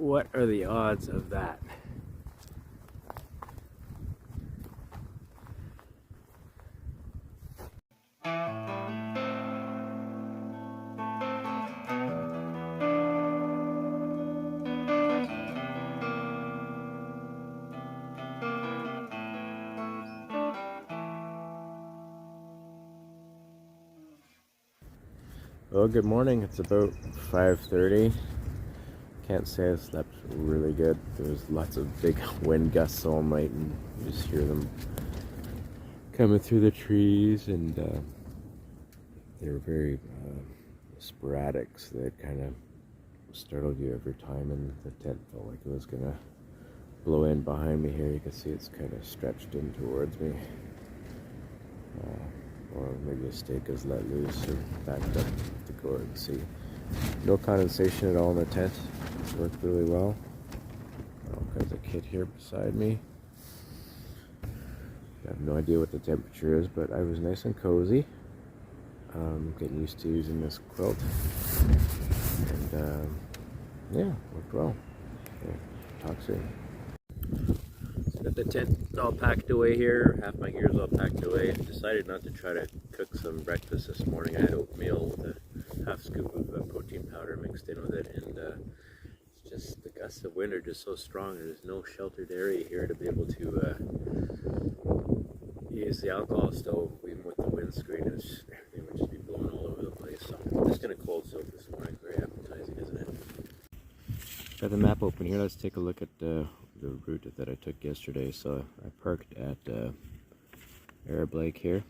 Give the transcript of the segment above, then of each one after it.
What are the odds of that? Well, good morning. It's about 5:30. Can't say I slept really good. There was lots of big wind gusts all night, and you just hear them coming through the trees, and they were very sporadic, so they kind of startled you every time, and the tent felt like it was gonna blow in behind me here. You can see it's kind of stretched in towards me. Or maybe a stake is let loose or backed up to go out and see. No condensation at all in the tent. It's worked really well. All kinds of kit here beside me. I have no idea what the temperature is, but I was nice and cozy. Getting used to using this quilt. And yeah, worked well. Okay, talk soon. Got the tent all packed away here, half my gear's all packed away. Decided not to try to cook some breakfast this morning. I had oatmeal with a half scoop of protein powder mixed in with it, and it's just the gusts of wind are just so strong. There's no sheltered area here to be able to use the alcohol stove, even with the windscreen. Everything would just be blowing all over the place. So I'm just gonna cold soak this morning. Very appetizing, isn't it? Got the map open here. Let's take a look at the route that I took yesterday. So I parked at Arab Lake here,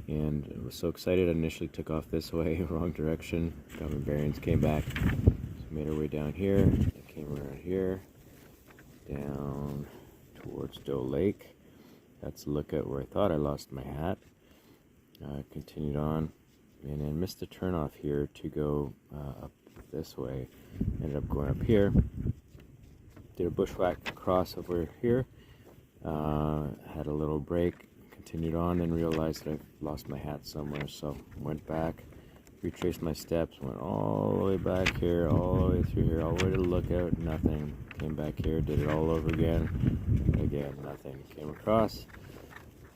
and I was so excited I initially took off this way, wrong direction, got my bearings, came back, so made our way down here, I came around here, down towards Doe Lake. That's a look at where I thought I lost my hat. Continued on, and then missed a turnoff here to go up this way. Ended up going up here. Did a bushwhack cross over here, had a little break, continued on, and realized that I lost my hat somewhere, so went back, retraced my steps, went all the way back here, all the way through here, all the way to the lookout, nothing. Came back here, did it all over again, nothing. Came across,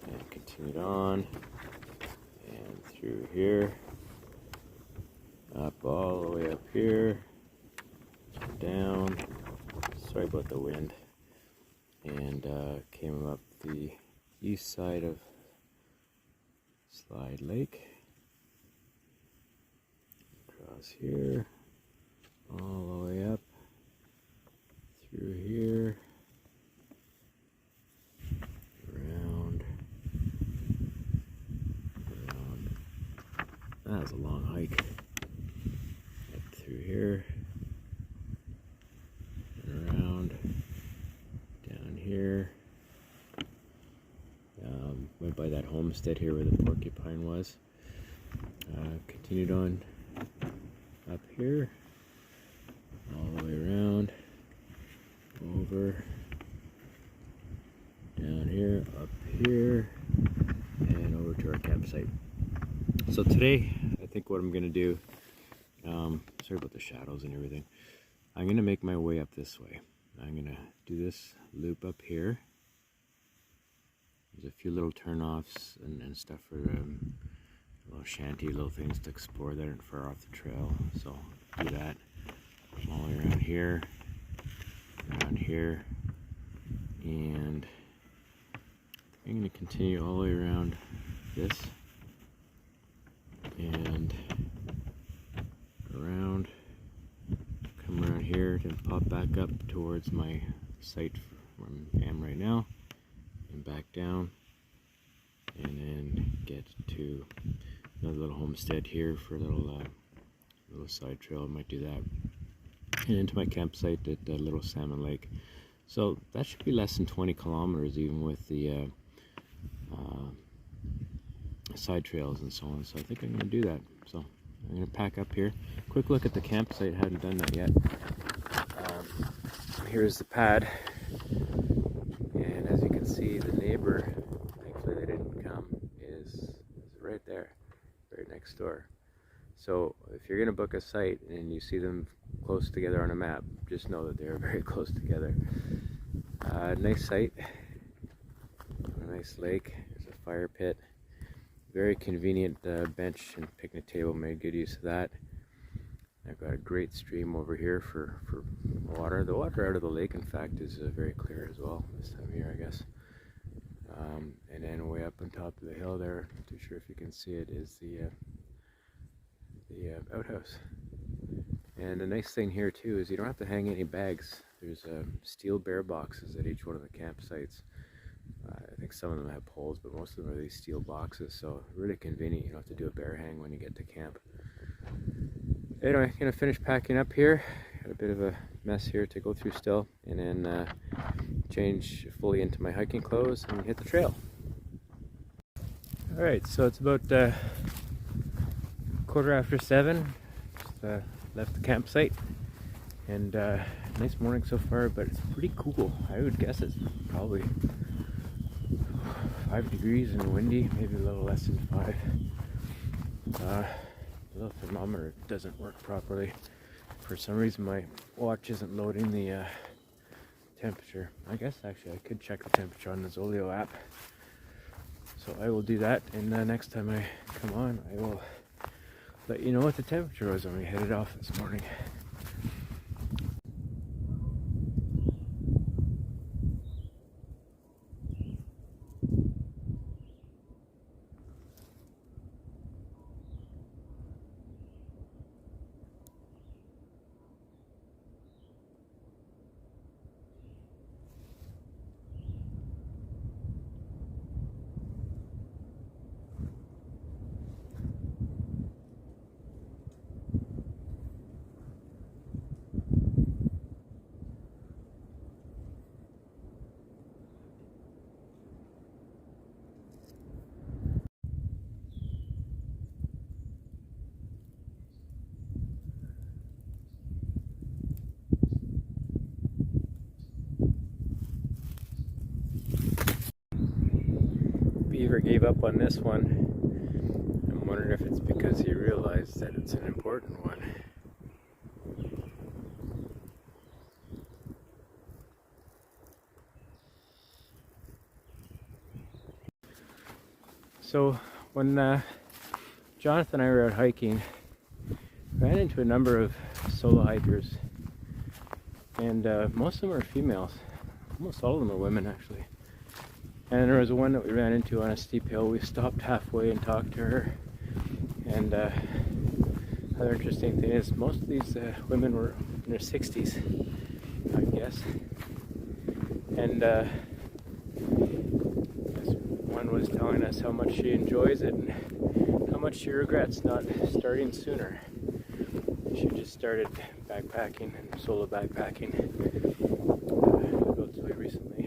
and continued on, and through here, up all the way up here, down. Sorry about the wind, and came up the east side of Slide Lake, across here, all the way up, through here, around. That was a long hike, up through here, here. Went by that homestead here where the porcupine was. Continued on up here, all the way around, over, down here, up here, and over to our campsite. So today, I think what I'm going to do, sorry about the shadows and everything, I'm going to make my way up this way. I'm going to do this loop up here. There's a few little turnoffs and stuff for little shanty, little things to explore that aren't far off the trail. So do that all the way around here, and I'm going to continue all the way around this and around. Come around here to pop back up towards my site where I am right now, and back down, and then get to another little homestead here for a little side trail. I might do that, and into my campsite at Little Salmon Lake. So that should be less than 20 kilometers, even with the side trails and so on. So I think I'm going to do that. So I'm going to pack up here. Quick look at the campsite. Hadn't done that yet. Here's the pad, and as you can see, the neighbor, thankfully they didn't come, is right there, right next door. So if you're going to book a site and you see them close together on a map. Just know that they are very close together. Nice site, a nice lake. There's a fire pit. Very convenient bench and picnic table. Made good use of that. I've got a great stream over here for water. The water out of the lake, in fact, is very clear as well this time of year, I guess. And then way up on top of the hill there, not too sure if you can see it, is the outhouse. And the nice thing here too is you don't have to hang any bags. There's steel bear boxes at each one of the campsites. I think some of them have poles, but most of them are these steel boxes, so really convenient. You don't have to do a bear hang when you get to camp. Anyway, gonna finish packing up here. Got a bit of a mess here to go through still, and then change fully into my hiking clothes and hit the trail. Alright, so it's about 7:15. Just left the campsite, and nice morning so far, but it's pretty cool. I would guess it's probably 5 degrees and windy, maybe a little less than 5. The little thermometer doesn't work properly. For some reason my watch isn't loading the temperature. I guess actually I could check the temperature on the Zoleo app. So I will do that, and next time I come on I will let you know what the temperature was when we headed off this morning. Beaver gave up on this one. I'm wondering if it's because he realized that it's an important one. So when Jonathan and I were out hiking, ran into a number of solo hikers, and most of them are females. Almost all of them are women, actually. And there was one that we ran into on a steep hill. We stopped halfway and talked to her. And another interesting thing is most of these women were in their 60s, I guess. And this one was telling us how much she enjoys it and how much she regrets not starting sooner. She just started backpacking and solo backpacking relatively recently.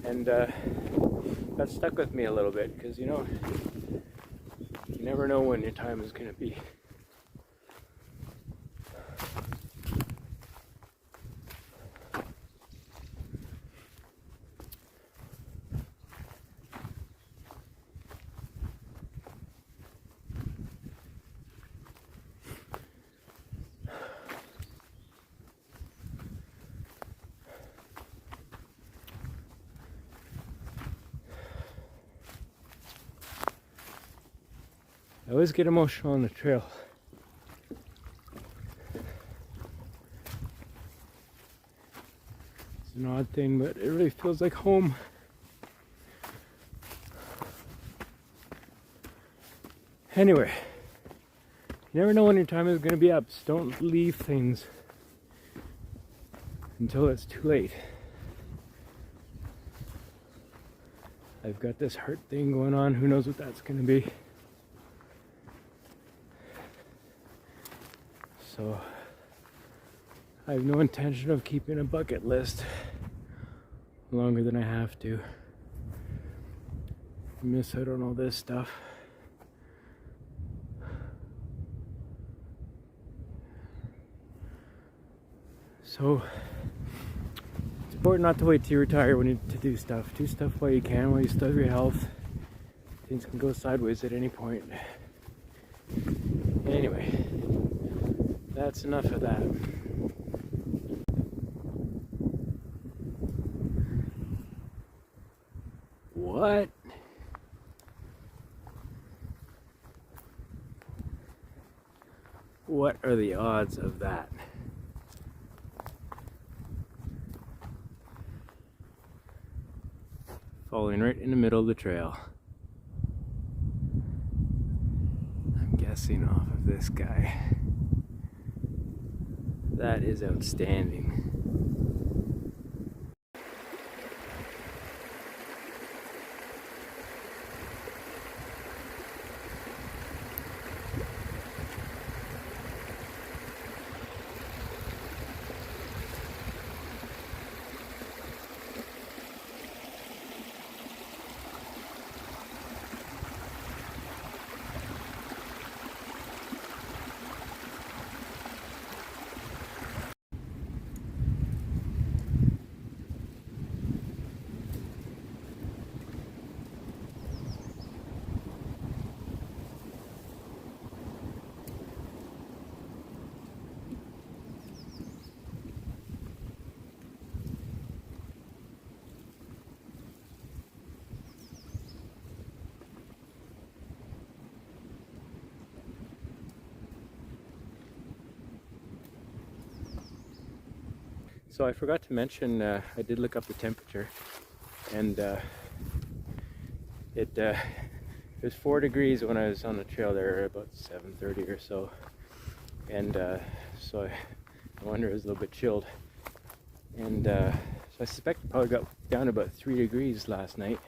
And that stuck with me a little bit, because you know, you never know when your time is going to be. I always get emotional on the trail. It's an odd thing, but it really feels like home. Anyway, you never know when your time is going to be up, so don't leave things until it's too late. I've got this heart thing going on, who knows what that's going to be. So I have no intention of keeping a bucket list longer than I have to. I miss out on all this stuff. So it's important not to wait till you retire when you to do stuff. Do stuff while you can, while you still have your health. Things can go sideways at any point. Anyway, That's enough of that. What? What are the odds of that? Falling right in the middle of the trail. I'm guessing off of this guy. That is outstanding. So I forgot to mention, I did look up the temperature, and it was 4 degrees when I was on the trail there about 7:30 or so, and so I wonder it was a little bit chilled, and so I suspect it probably got down to about 3 degrees last night,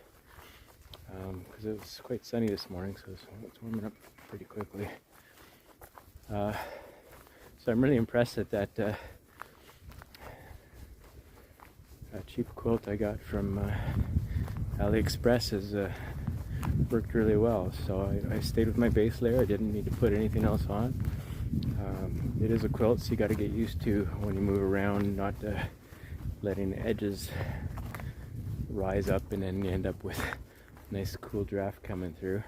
because it was quite sunny this morning, so it's warming up pretty quickly. So I'm really impressed at that cheap quilt I got from AliExpress has worked really well. So I stayed with my base layer. I didn't need to put anything else on. It is a quilt, so you got to get used to when you move around, not letting the edges rise up and then you end up with a nice cool draft coming through.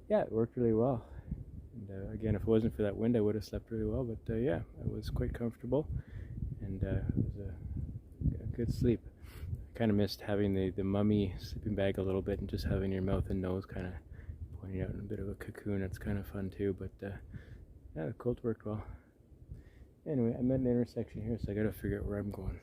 Yeah, it worked really well. And again, if it wasn't for that wind, I would have slept really well. But yeah, it was quite comfortable. And it was a good sleep. I kind of missed having the mummy sleeping bag a little bit and just having your mouth and nose kind of pointing out in a bit of a cocoon. It's kind of fun too, but yeah, the quilt worked well. Anyway, I'm at an intersection here, so I gotta figure out where I'm going.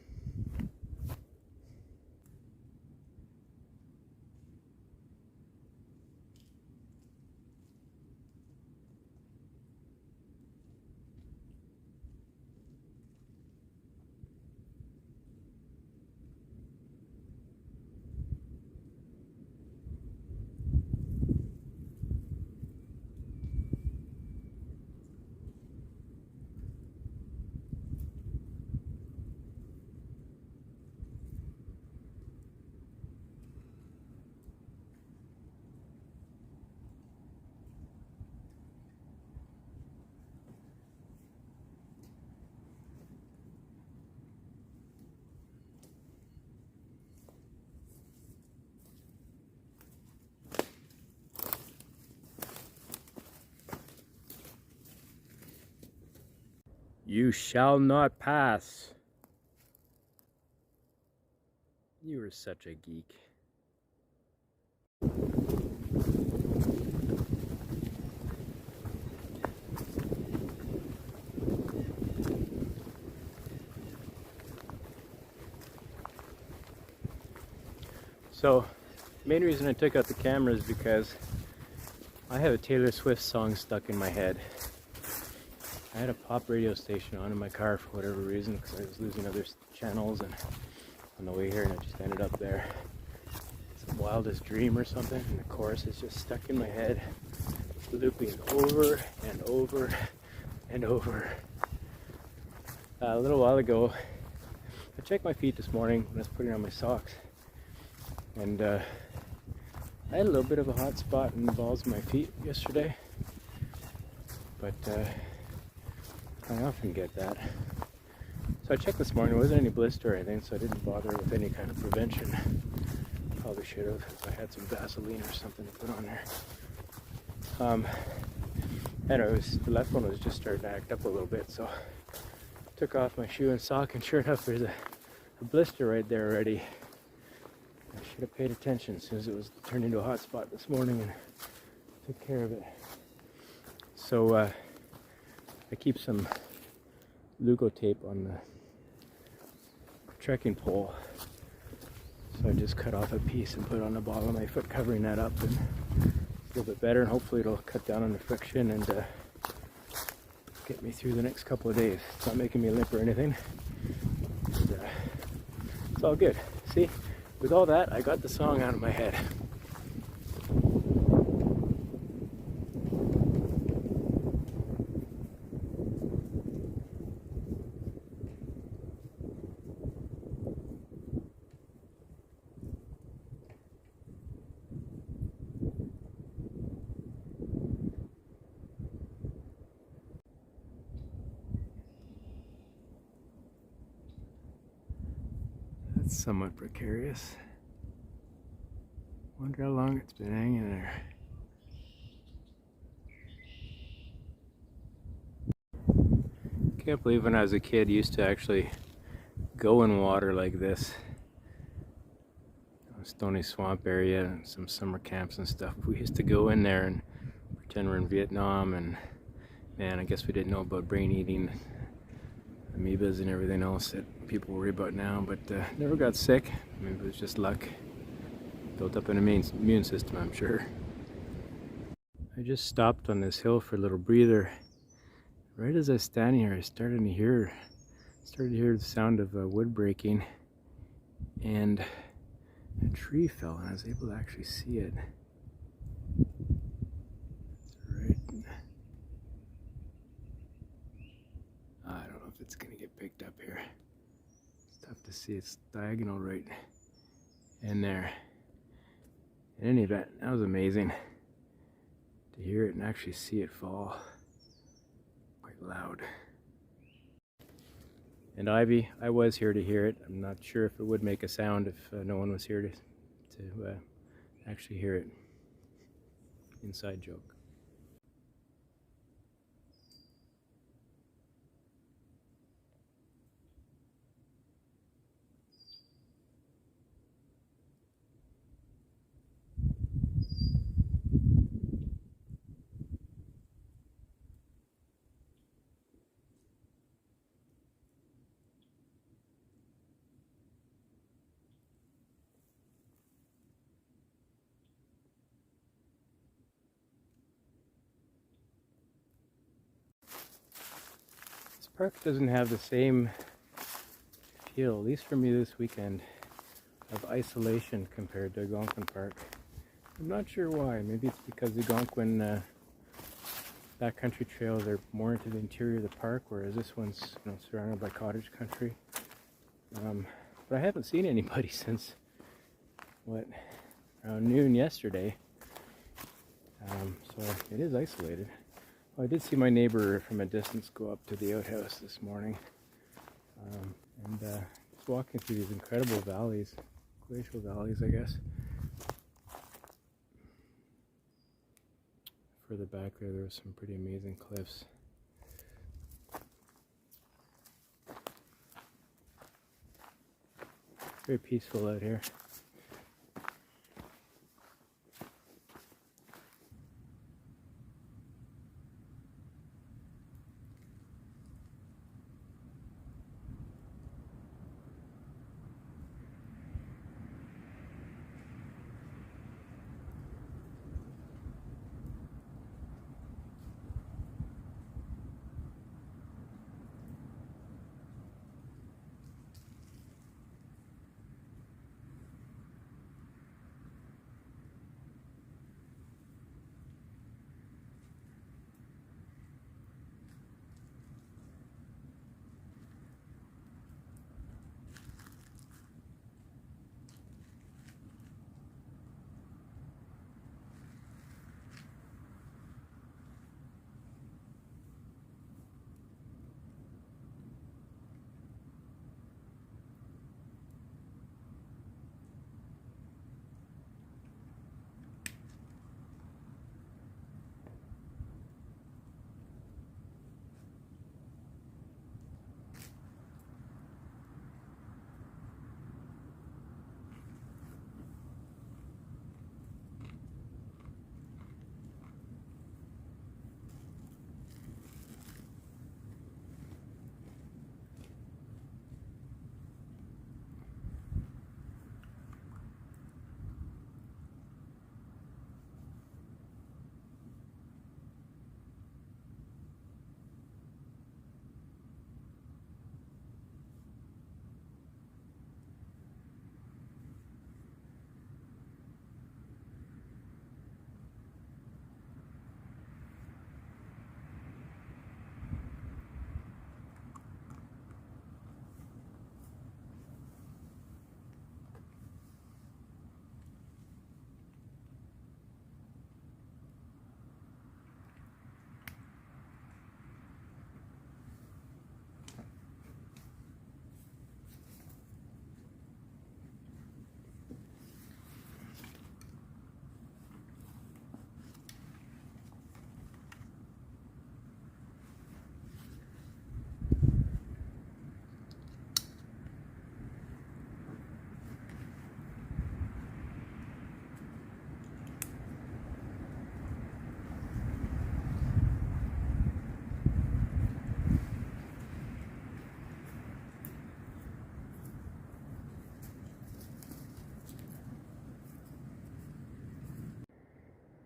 You shall not pass. You are such a geek. So, the main reason I took out the camera is because I have a Taylor Swift song stuck in my head. I had a pop radio station on in my car for whatever reason, because I was losing other channels, and on the way here, and it just ended up there. It's the wildest dream or something, and the chorus is just stuck in my head, looping over and over and over. A little while ago, I checked my feet this morning when I was putting on my socks, and I had a little bit of a hot spot in the balls of my feet yesterday, but I often get that. So I checked this morning, there wasn't any blister or anything, so I didn't bother with any kind of prevention. Probably should have, if I had some Vaseline or something to put on there. And the left one was just starting to act up a little bit, so took off my shoe and sock, and sure enough, there's a blister right there already. I should have paid attention as soon as it was turned into a hot spot this morning and took care of it. So I keep some Lugo tape on the trekking pole. So I just cut off a piece and put it on the bottom of my foot, covering that up, and a little bit better, and hopefully it'll cut down on the friction and get me through the next couple of days. It's not making me limp or anything. And, it's all good. See, with all that, I got the song out of my head. That's somewhat precarious. Wonder how long it's been hanging there. Can't believe when I was a kid, used to actually go in water like this. Stony Swamp area and some summer camps and stuff. We used to go in there and pretend we're in Vietnam, and man, I guess we didn't know about brain eating amoebas and everything else that people worry about now, but never got sick. Maybe it was just luck. Built up an immune system, I'm sure. I just stopped on this hill for a little breather. Right as I was standing here, I started to hear the sound of wood breaking, and a tree fell, and I was able to actually see it. Right. I don't know if it's gonna get picked up here. It's tough to see. It's diagonal right in there. In any event, that was amazing to hear it and actually see it fall. Quite loud. And Ivy, I was here to hear it. I'm not sure if it would make a sound if no one was here to actually hear it. Inside joke. This park doesn't have the same feel, at least for me this weekend, of isolation compared to Algonquin Park. I'm not sure why. Maybe it's because the Algonquin backcountry trails are more into the interior of the park, whereas this one's surrounded by cottage country. But I haven't seen anybody since around noon yesterday. So it is isolated. Well, I did see my neighbor from a distance go up to the outhouse this morning, and just walking through these incredible valleys, glacial valleys, I guess. Further back there were some pretty amazing cliffs. Very peaceful out here.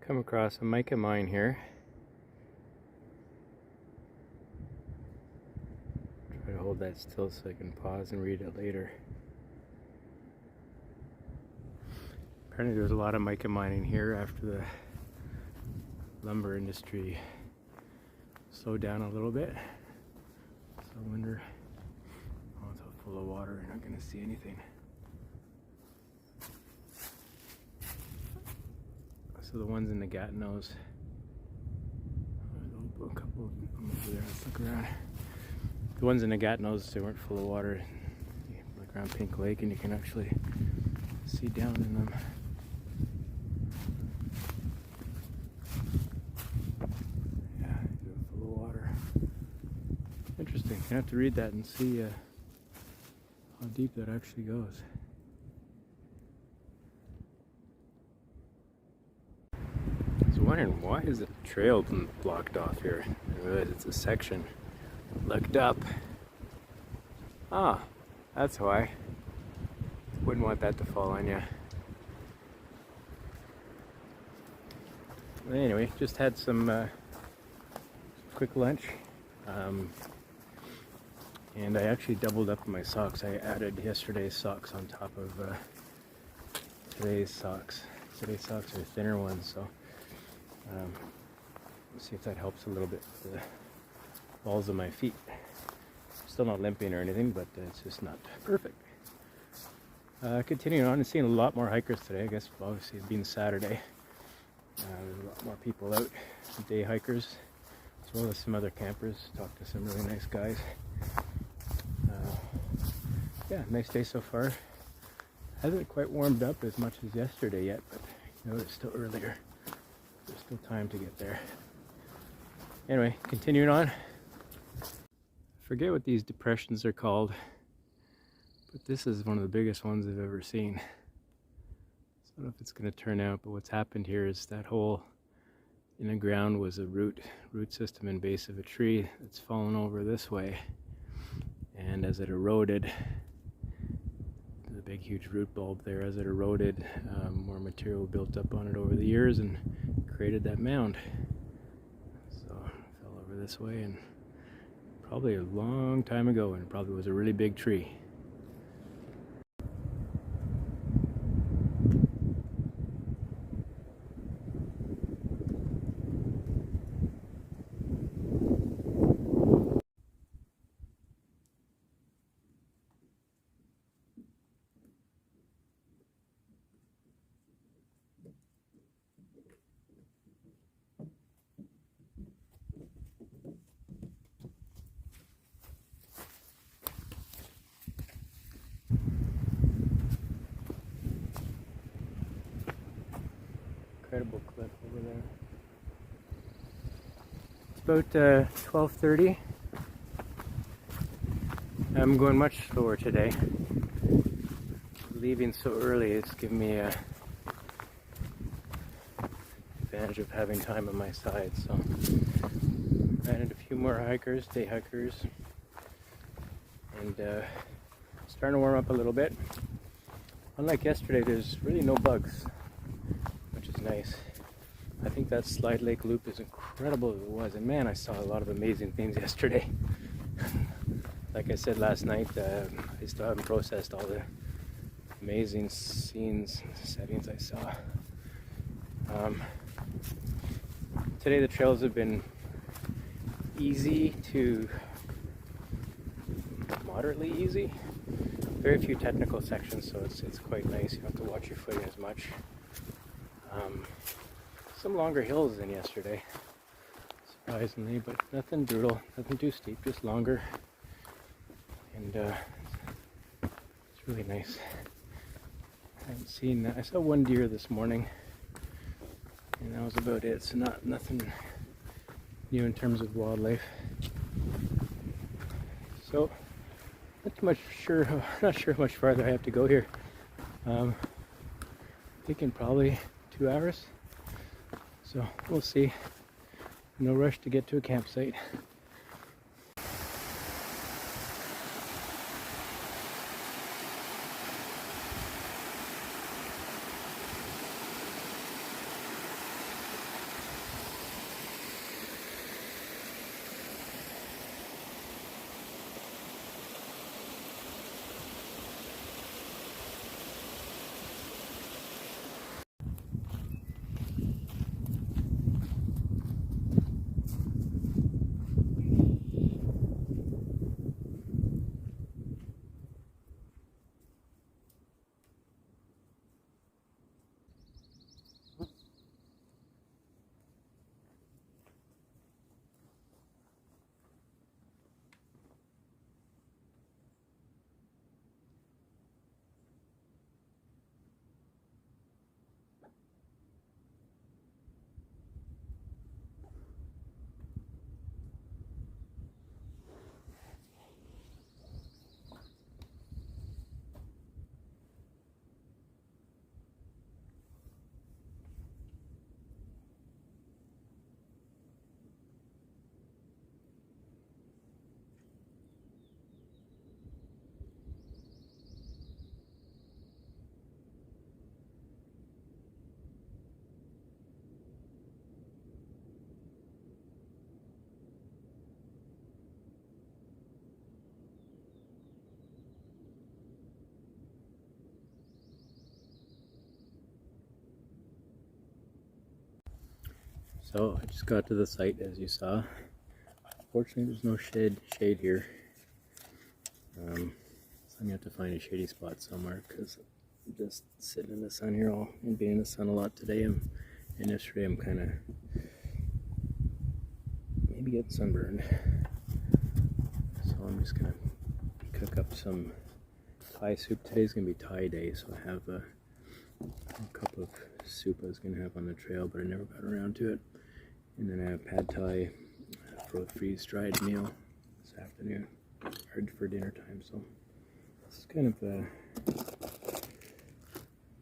Come across a mica mine here. Try to hold that still so I can pause and read it later. Apparently there's a lot of mica mining here after the lumber industry slowed down a little bit. So I wonder, oh, it's all full of water, you're not going to see anything. So the ones in the Gatineaus, a couple of them over there, let's look around. The ones in the Gatineaus, they weren't full of water. You look around Pink Lake and you can actually see down in them. Yeah, they're full of water. Interesting, you have to read that and see how deep that actually goes. I was wondering, why is the trail blocked off here? I realize it's a section. Looked up. Ah, that's why. Wouldn't want that to fall on you. Anyway, just had some quick lunch. And I actually doubled up my socks. I added yesterday's socks on top of today's socks. Today's socks are thinner ones, so let's see if that helps a little bit with the balls of my feet. Still not limping or anything, but it's just not perfect. Continuing on and seeing a lot more hikers today. I guess obviously it's been Saturday. There's a lot more people out, day hikers, as well as some other campers. Talked to some really nice guys. Yeah, nice day so far. Hasn't quite warmed up as much as yesterday yet, but you know, it's still earlier. There's still time to get there. Anyway, continuing on. I forget what these depressions are called, but this is one of the biggest ones I've ever seen. So I don't know if it's going to turn out, but what's happened here is that hole in the ground was a root system in base of a tree that's fallen over this way, and as it eroded, the big huge root bulb there, as it eroded, more material built up on it over the years and created that mound. So it fell over this way, and probably a long time ago, and it probably was a really big tree. Incredible cliff over there. It's about 12:30. I'm going much slower today. Leaving so early is giving me a advantage of having time on my side. So I added a few more hikers, day hikers, and starting to warm up a little bit. Unlike yesterday, there's really no bugs, which is nice. I think that Slide Lake Loop is incredible as it was, and man, I saw a lot of amazing things yesterday. Like I said last night, I still haven't processed all the amazing scenes, settings I saw. Today the trails have been easy to moderately easy. Very few technical sections, so it's quite nice. You don't have to watch your footing as much. Some longer hills than yesterday, surprisingly, but nothing brutal, nothing too steep, just longer. And it's really nice. I haven't seen that. I saw one deer this morning, and that was about it. So nothing new in terms of wildlife. So not sure how much farther I have to go here. Thinking probably 2 hours. So we'll see. No rush to get to a campsite. So I just got to the site, as you saw. Fortunately, there's no shade here. So I'm gonna have to find a shady spot somewhere because I'm just sitting in the sun here and being in the sun a lot today. And yesterday I'm kind of maybe getting sunburned. So I'm just gonna cook up some Thai soup. Today's gonna be Thai day, so I have a cup of soup I was gonna have on the trail, but I never got around to it. And then I have pad Thai for a freeze-dried meal this afternoon, or for dinner time. So this is kind of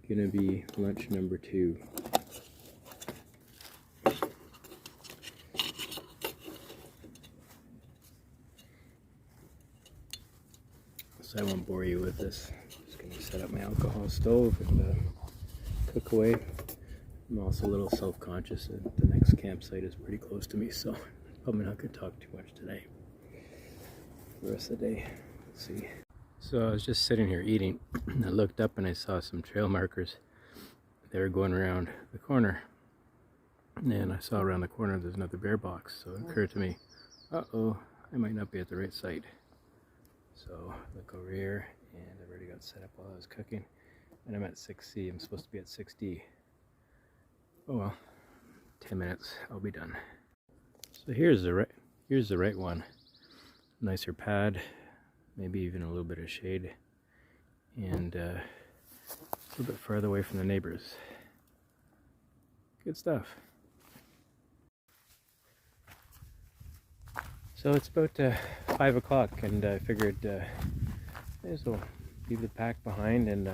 gonna be lunch number 2. So I won't bore you with this. I'm just gonna set up my alcohol stove and cook away. I'm also a little self-conscious that the next campsite is pretty close to me, so probably not gonna talk too much today. For the rest of the day, let's see. So I was just sitting here eating, and I looked up and I saw some trail markers. They were going around the corner, and I saw around the corner there's another bear box. So it occurred to me, uh-oh, I might not be at the right site. So look over here, and I've already got set up while I was cooking, and I'm at 6C. I'm supposed to be at 6D. Oh well, 10 minutes, I'll be done. So here's the right one. Nicer pad, maybe even a little bit of shade, and a little bit farther away from the neighbors. Good stuff. So it's about 5 o'clock, and I figured may as well leave the pack behind and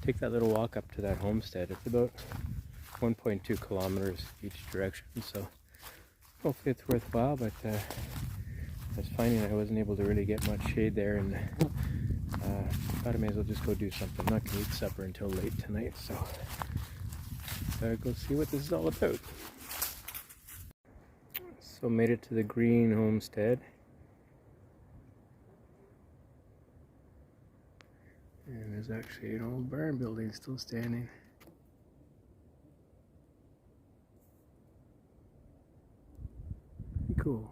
take that little walk up to that homestead. It's about 1.2 kilometers each direction, so hopefully it's worthwhile, but I was finding I wasn't able to really get much shade there, and thought I may as well just go do something. I'm not going to eat supper until late tonight, so go see what this is all about. So made it to the green homestead. And there's actually an old barn building still standing. Pretty cool.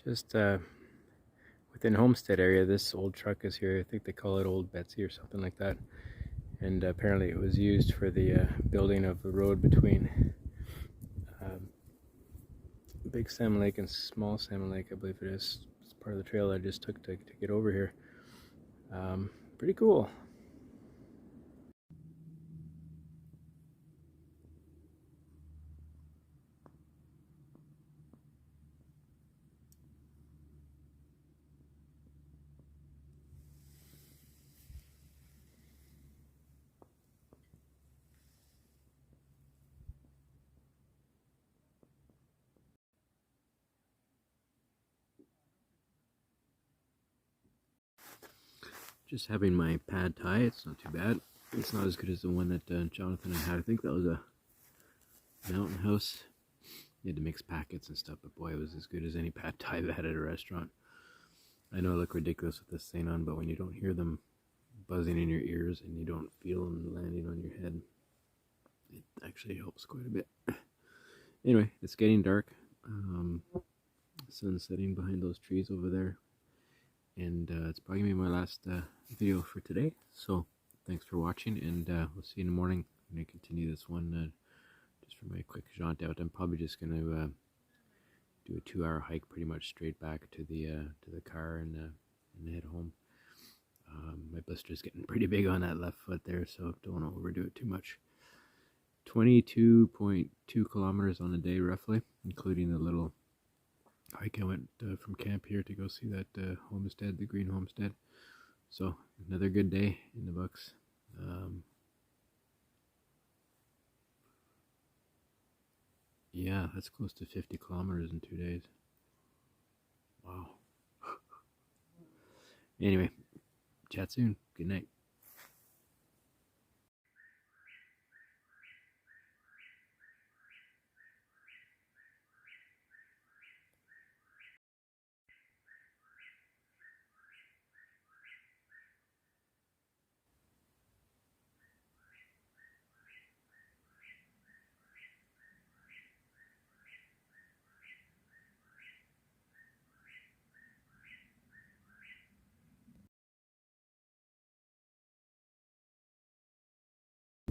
Just within homestead area, this old truck is here. I think they call it Old Betsy or something like that. And apparently it was used for the building of the road between Big Salmon Lake and Small Salmon Lake, I believe it is. It's part of the trail I just took to get over here. Pretty cool. Just having my pad Thai, it's not too bad. It's not as good as the one that Jonathan had. I think that was a mountain house. You had to mix packets and stuff, but boy, it was as good as any pad Thai I've had at a restaurant. I know I look ridiculous with this thing on, but when you don't hear them buzzing in your ears and you don't feel them landing on your head, it actually helps quite a bit. Anyway, it's getting dark. Sun's setting behind those trees over there. And it's probably going to be my last video for today. So thanks for watching, and we'll see you in the morning. I'm going to continue this one just for my quick jaunt out. I'm probably just going to do a 2-hour hike pretty much straight back to the car and head home. My blister's getting pretty big on that left foot there, so don't want to overdo it too much. 22.2 kilometers on a day roughly, including the little hike I went from camp here to go see that homestead, the green homestead. So another good day in the books. Yeah, that's close to 50 kilometers in 2 days. Wow. Anyway, chat soon. Good night.